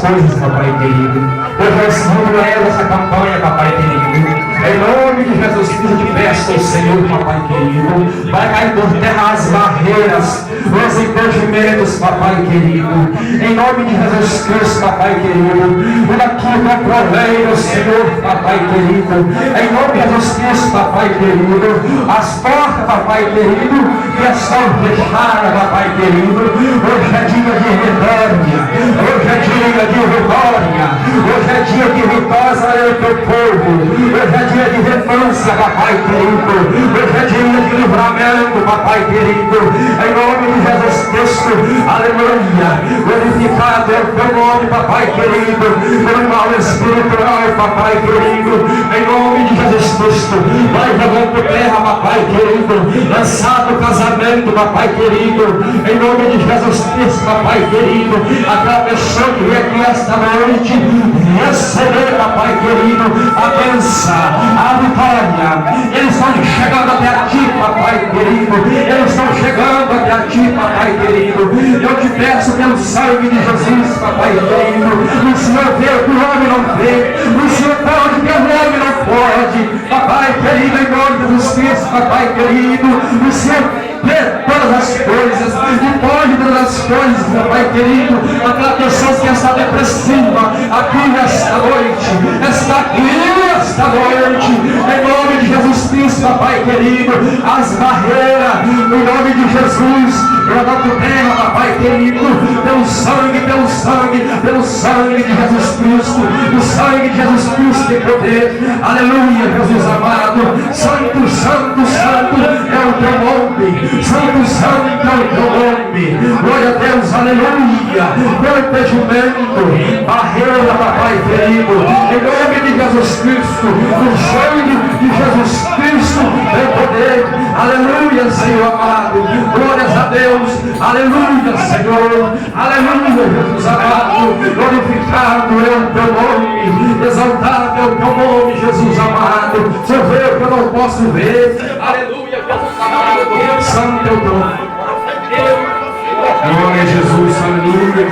coisas, papai querido. Eu já segundo essa campanha, papai querido. Em nome de Jesus Cristo, eu te peço ao Senhor, papai querido, vai cair por terra as barreiras, os impedimentos, papai querido. Em nome de Jesus Cristo, papai querido, por aquilo que eu provei, meu Senhor, papai querido. Em nome de Jesus Cristo, papai querido, as portas, papai querido, que estão fechadas, papai querido. Hoje é dia de vitória, hoje é dia de vitória, hoje é dia de vitória para o teu povo, hoje é dia de defesa, papai querido, hoje é dia de livramento, papai querido, em nome de Jesus Cristo, aleluia. Glorificado é o teu nome, papai querido, pelo mal espiritual, papai querido, em nome de Jesus Cristo. Vai jogando por terra, papai querido, lançado o casamento, papai querido, em nome de Jesus Cristo, papai querido. Aquela pessoa que vem aqui esta noite receber, papai querido, a bênção, a vitória. Eles estão chegando até a ti, papai querido, eles estão chegando até a ti, papai querido. Eu te peço pelo sangue de Jesus, papai querido. O Senhor vê o que o homem não vê, o Senhor pode o que o homem não pode, papai querido, em nome de Jesus Cristo, papai querido. O Senhor vê todas as coisas e pode todas as coisas, papai querido. Aquela pessoa que está depressiva aqui nesta noite, está aqui esta noite, em nome de Jesus Cristo, papai querido, as barreiras, em nome de Jesus, joga por terra, papai querido, pelo sangue, pelo sangue, pelo sangue de Jesus Cristo, o sangue de Jesus Cristo tem poder, aleluia, Jesus amado. Santo, santo, santo é o teu nome, santo, santo é o teu nome, glória a Deus, aleluia. Pelo impedimento, barreira, papai querido, em nome de Jesus Cristo, o sangue de Jesus Cristo tem poder, aleluia, Senhor amado, glórias a Deus, aleluia, Senhor, aleluia, Jesus amado, glorificado é o teu nome, exaltado é o teu nome, Jesus amado. Se eu ver o que eu não posso ver, aleluia, Jesus amado, santo é o teu nome. Glória a Jesus, aleluia.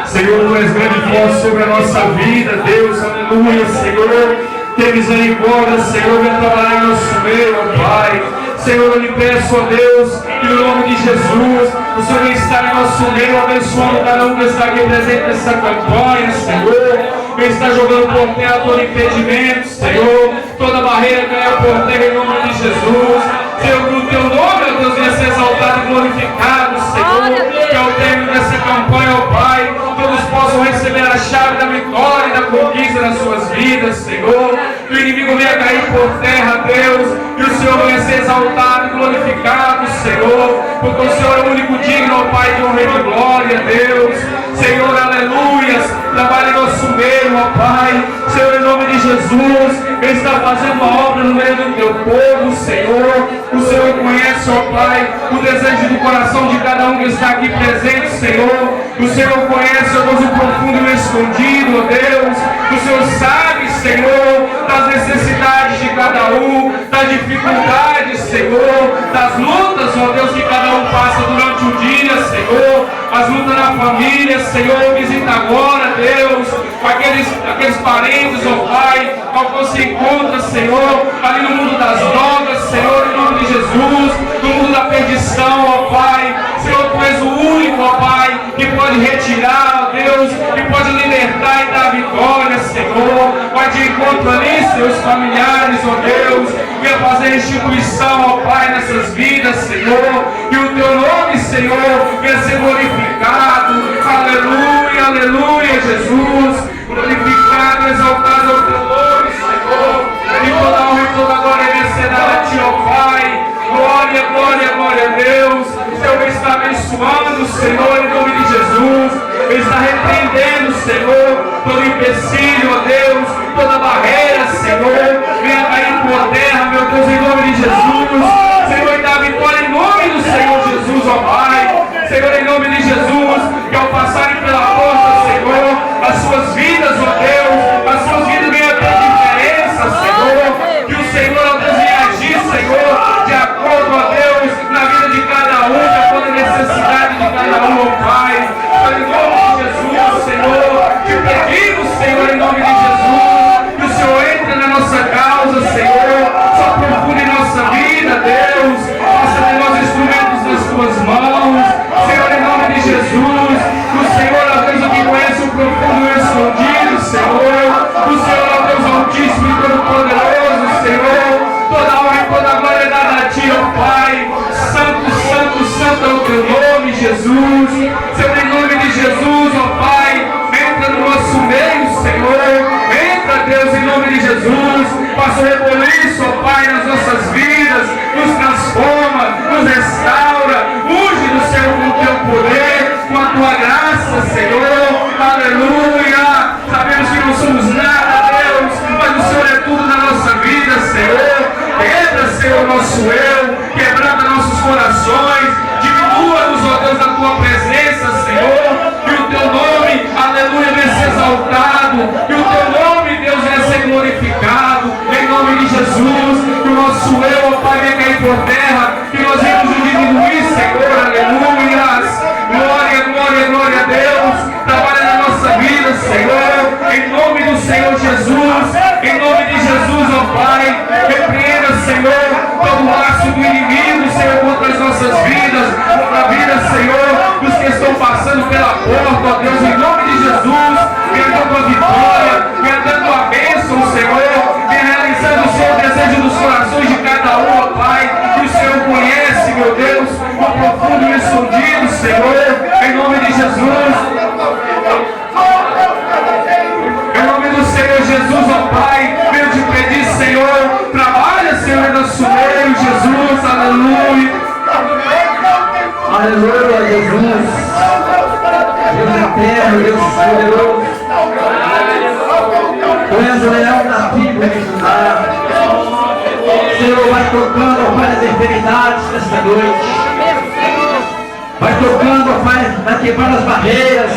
Senhor, tu és grande e forte sobre a nossa vida, Deus, aleluia, Senhor. Tem misericórdia, Senhor, venha trabalhar em nosso meio, ó Pai. Senhor, eu lhe peço, ó Deus, que no nome de Jesus, o Senhor está em nosso meio, abençoando cada um que está aqui presente nessa campanha, Senhor. Que está jogando por terra todo impedimento, Senhor. Toda barreira caia por terra em nome de Jesus. Senhor, que o teu nome, ó Deus, venha ser exaltado e glorificado, Senhor. Que ao término dessa campanha, ó Pai, todos possam receber a chave da vitória e da conquista das suas vidas, Senhor. Que o inimigo venha cair por terra, Deus. Que o Senhor venha ser exaltado e glorificado, Senhor. Porque o Senhor é o único digno, ó Pai, de honra e de glória, Deus. Senhor, aleluias. Trabalhe em nosso meio, ó Pai. Senhor, em nome de Jesus, Ele está fazendo a obra no meio do teu povo, Senhor. O Senhor conhece, ó Pai, o desejo do coração de cada um que está aqui presente, Senhor. O Senhor conhece, ó Deus, o profundo e o escondido, ó Deus. O Senhor sabe, Senhor, das necessidades de cada um, das dificuldades, Senhor, das lutas, ó Deus, que cada um passa durante o dia, Senhor. As lutas na família, Senhor, visita agora, Deus, aqueles parentes, ó Pai, ao qual se encontra, Senhor, ali no mundo das drogas, Senhor, em nome de Jesus, no mundo da perdição, ó Pai. Senhor, Tu és o único, ó Pai, que pode retirar, ó Deus, que pode libertar e dar vitória, Senhor. Vai de encontro ali, seus familiares, ó Deus, venha fazer restituição, ó Pai, nessas vidas, Senhor, que o Teu nome, Senhor, venha ser glorificado, aleluia, aleluia, Jesus, glorificado, exaltado é o Teu nome, Senhor, e toda honra e toda glória venha ser dada a Ti, ó Pai. Glória, glória, glória a Deus. O Senhor está abençoando, Senhor, em nome de Jesus. Ele está repreendendo, Senhor, todo empecilho, ó Deus, toda barreira, Senhor. Venha cair por terra, meu Deus, em nome de Jesus. Senhor, e dá vitória em nome do Senhor Jesus, ó Pai. Senhor, em nome de Jesus, que ao passarem pela porta, Senhor, as suas vidas, ó Deus, as suas vidas venham ter diferença, Senhor. Que o Senhor, ó Deus, venha agir, Senhor, de acordo, ó Deus, na vida de cada um, de acordo com a necessidade de cada um, ó Pai. Em nome de Jesus, Senhor, que tua presença, Senhor, que o teu nome, aleluia, venha ser exaltado, que o teu nome, Deus, venha ser glorificado, em nome de Jesus, que o nosso eu, ó Pai, venha cair por terra, que nós venhamos diminuir, Senhor, aleluias, glória, glória, glória a Deus, trabalha na nossa vida, Senhor, em nome do Senhor Jesus, em nome de Jesus, ó Pai, repreenda, Senhor, todo o laço do inimigo, Senhor, contra as nossas vidas, contra a vida, Senhor, dos que estão passando pela porta, ó Deus, em nome de Jesus, venha dando a vitória, venha dando a bênção, Senhor, venha realizando o Senhor, o desejo dos corações de cada um, ó Pai, que o Senhor conhece, meu Deus, o profundo e escondido, Senhor, em nome de Jesus. Em nome do Senhor Jesus, ó Pai, venho te pedir, Senhor, trabalha, Senhor, em nosso meio, Jesus, aleluia. Aleluia, Jesus. Deus eterno, Deus poderoso. Tu és o leão da tribo de Judá. Senhor, vai tocando, ó Pai, nas enfermidades nesta noite. Vai tocando, ó Pai, vai quebrando as barreiras.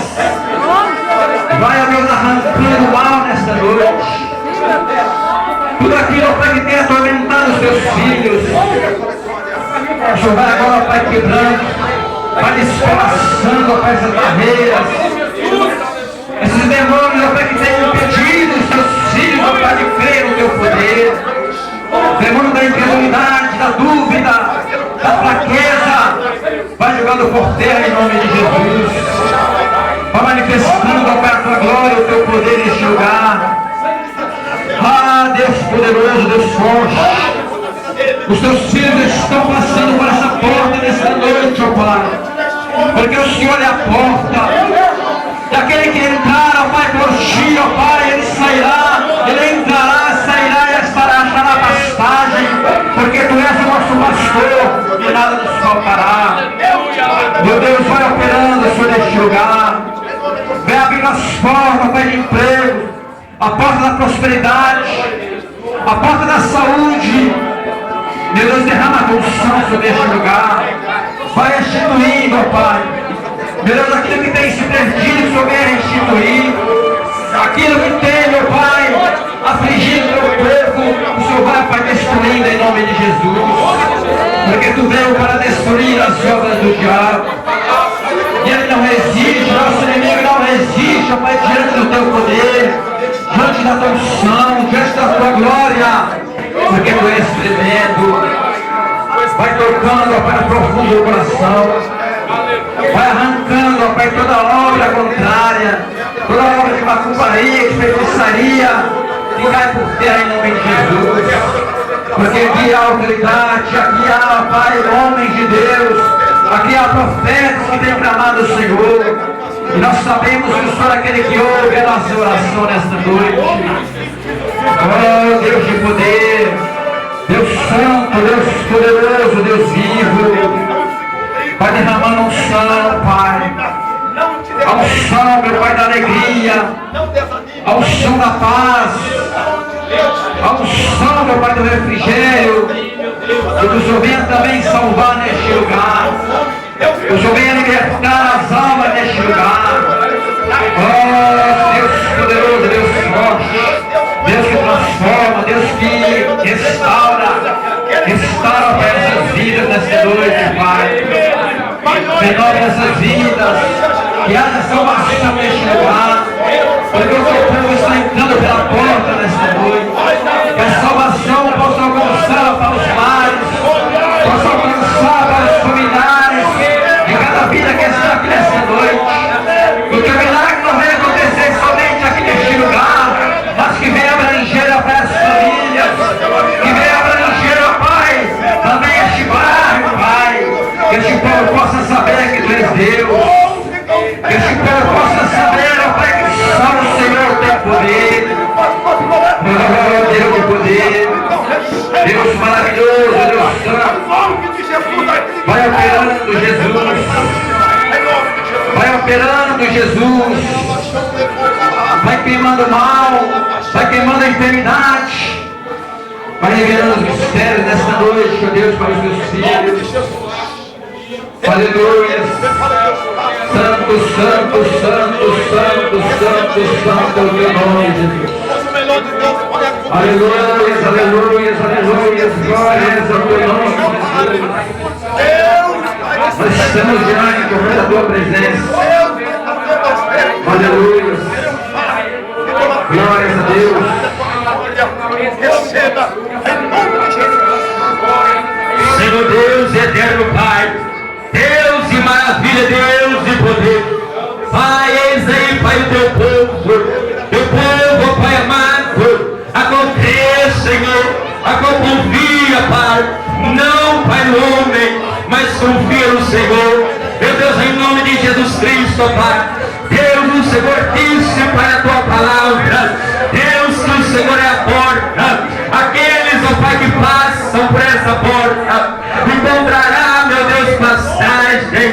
Vai, ó Deus, arrancando o mal nesta noite. Tudo aquilo, ó Pai, que tem atormentado os teus filhos. O Senhor vai agora, ó Pai, quebrando, vai despedaçando, ó Pai, essas barreiras. Esses demônios, ó Pai, que têm impedido os teus filhos, ó Pai, de crer no teu poder. Demônio da incredulidade, da dúvida, da fraqueza, vai jogando por terra em nome de Jesus. Vai manifestando, ó Pai, a tua glória, o teu poder neste lugar. Ah, Deus poderoso, Deus forte. Os teus filhos estão passando por essa porta nesta noite, ó Pai. Porque o Senhor é a porta. Daquele que entrar, ó Pai, por ti, ó Pai, ele sairá, ele entrará, sairá e achará pastagem. Porque tu és o nosso pastor e nada nos faltará. Meu Deus, vai operando sobre este lugar. Vem abrindo as portas, Pai, de emprego, a porta da prosperidade, a porta da saúde. Meu Deus, derrama a unção sobre este lugar. Vai restituindo, ó Pai. Meu Deus, aquilo que tem se perdido, o Senhor venha restituir. Aquilo que tem, meu Pai, afligido o teu povo, o Senhor vai, Pai, destruindo em nome de Jesus. Porque tu veio para destruir as obras do diabo. E ele não resiste, nosso inimigo não resiste, ó Pai, diante do teu poder, diante da tua unção, diante da tua glória. Porque tu és tremendo. Vai tocando, ó Pai, no profundo do coração. Vai arrancando, ó Pai, toda obra contrária, toda obra de macumbaria, de feitiçaria, que cai por terra em nome de Jesus. Porque aqui há autoridade, aqui há, ó Pai, homens de Deus, aqui há profetas que têm clamado o Senhor. E nós sabemos que o Senhor é aquele que ouve a nossa oração nesta noite. Oh, Deus de poder, Deus santo, Deus poderoso, Deus vivo. Vai derramando unção, Pai. A unção, meu Pai, da alegria. A unção da paz. A unção, meu Pai, do refrigério. Que o Senhor venha também salvar neste lugar. Que o Senhor venha libertar as almas neste lugar. Oh, Deus poderoso, Deus forte. Deus que transforma, Deus que restaura. Restaura para essas vidas nesta noite, Pai. Renova essas vidas, que haja salvação neste lugar, porque o teu povo está entrando pela porta nesta noite, que a salvação possa alcançar para os lares, possa alcançar para os familiares, de cada vida que está aqui nesta noite, porque o milagre não vai acontecer somente aqui neste lugar, mas que venha abranger para as famílias, que venha abranger, ó Pai, também este bairro, Pai. Que este povo possa saber que tu és Deus. Que este povo possa saber, ó Pai, que só o Senhor tem poder. Oh, Deus de poder. Deus maravilhoso, Deus santo. Vai operando, Jesus. Vai operando, Jesus. Vai queimando o mal. Vai queimando a enfermidade. Vai revelando os mistérios nesta noite, ó Deus, para os teus filhos. Aleluia. Santo, santo, santo, santo, santo, santo é o teu nome, Jesus. Aleluia, aleluia, aleluia. Glórias ao teu nome, Jesus. Nós estamos diante da tua presença. Aleluia. Glórias a Deus. Senhor Deus e eterno Pai, Deus de maravilha, Deus de poder, Pai, eis aí, Pai, o teu povo, Pai amado, a qual crê, Senhor, a qual confia, Pai, não, Pai, no homem, mas confia no Senhor. Meu Deus, em nome de Jesus Cristo, Pai, Deus, o Senhor disse, Pai, a tua palavra, Deus, que o Senhor é a porta, aqueles, ó Pai, que passam por essa porta, encontrará, meu Deus, passagem.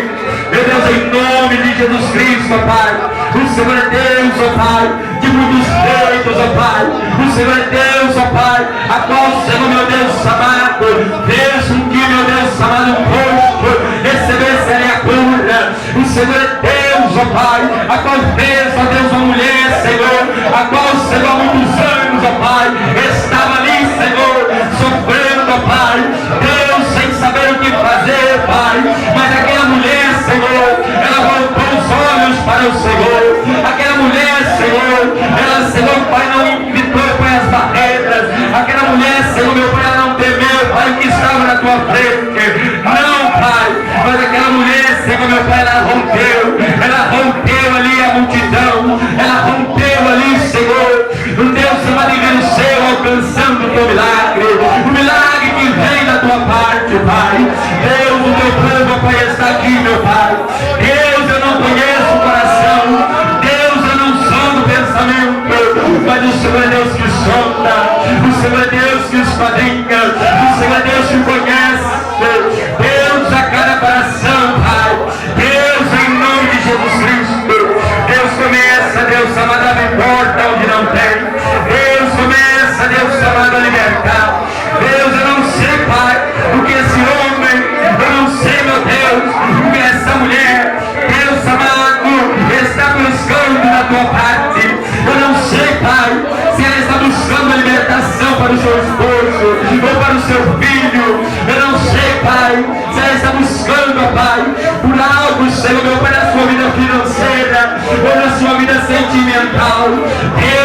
Meu Deus, em nome de Jesus Cristo, ó Pai, o Senhor é Deus, ó Pai, de muitos feitos, ó Pai, o Senhor é Deus, ó Pai, a qual, Senhor, meu Deus amado, fez com que, meu Deus amado, um corpo recebesse ali a cura. O Senhor é Deus, ó Pai, a qual fez, ó Deus, uma mulher, Senhor, a qual, Senhor, há muitos anos, ó Pai, estava ali, Senhor, sofrendo, ó Pai, Deus, sem saber o que fazer, Pai, mas aquela mulher, Senhor, ela voltou os olhos para o Senhor. Aquela mulher, Senhor, ela, Senhor, Pai, não evitou, Pai, as barreiras. Aquela mulher, Senhor, meu Pai, ela não temeu, Pai, o que estava na tua frente. Não, Pai, mas aquela mulher, Senhor, meu Pai, ela rompeu ali a multidão, ela rompeu ali, Senhor, o Deus chamado em ver o céu, alcançando o teu milagre, o milagre que vem da tua parte, Pai. Deus, o teu povo, Pai, está aqui, meu Pai. Deus, eu não conheço o coração, Deus, eu não sondo o pensamento, mas o Senhor é Deus que sonda, o Senhor é Deus que esquadrinha, o Senhor é Deus que conhece, Deus, a cada coração, Pai. Deus, em nome de Jesus Cristo, Deus começa, Deus amado, a abrir porta onde não tem. Deus começa, Deus amado, a libertar. Deus, eu não sei, Pai, o que esse homem, eu não sei, meu Deus, o que essa mulher, Deus amado, está buscando da tua parte. Eu não sei, Pai, se ela está buscando a libertação para o seu esposo ou para o seu filho. Eu não sei, Pai, se ela está buscando, Pai, por algo, Senhor, meu Pai, na sua vida financeira ou na sua vida sentimental. Deus,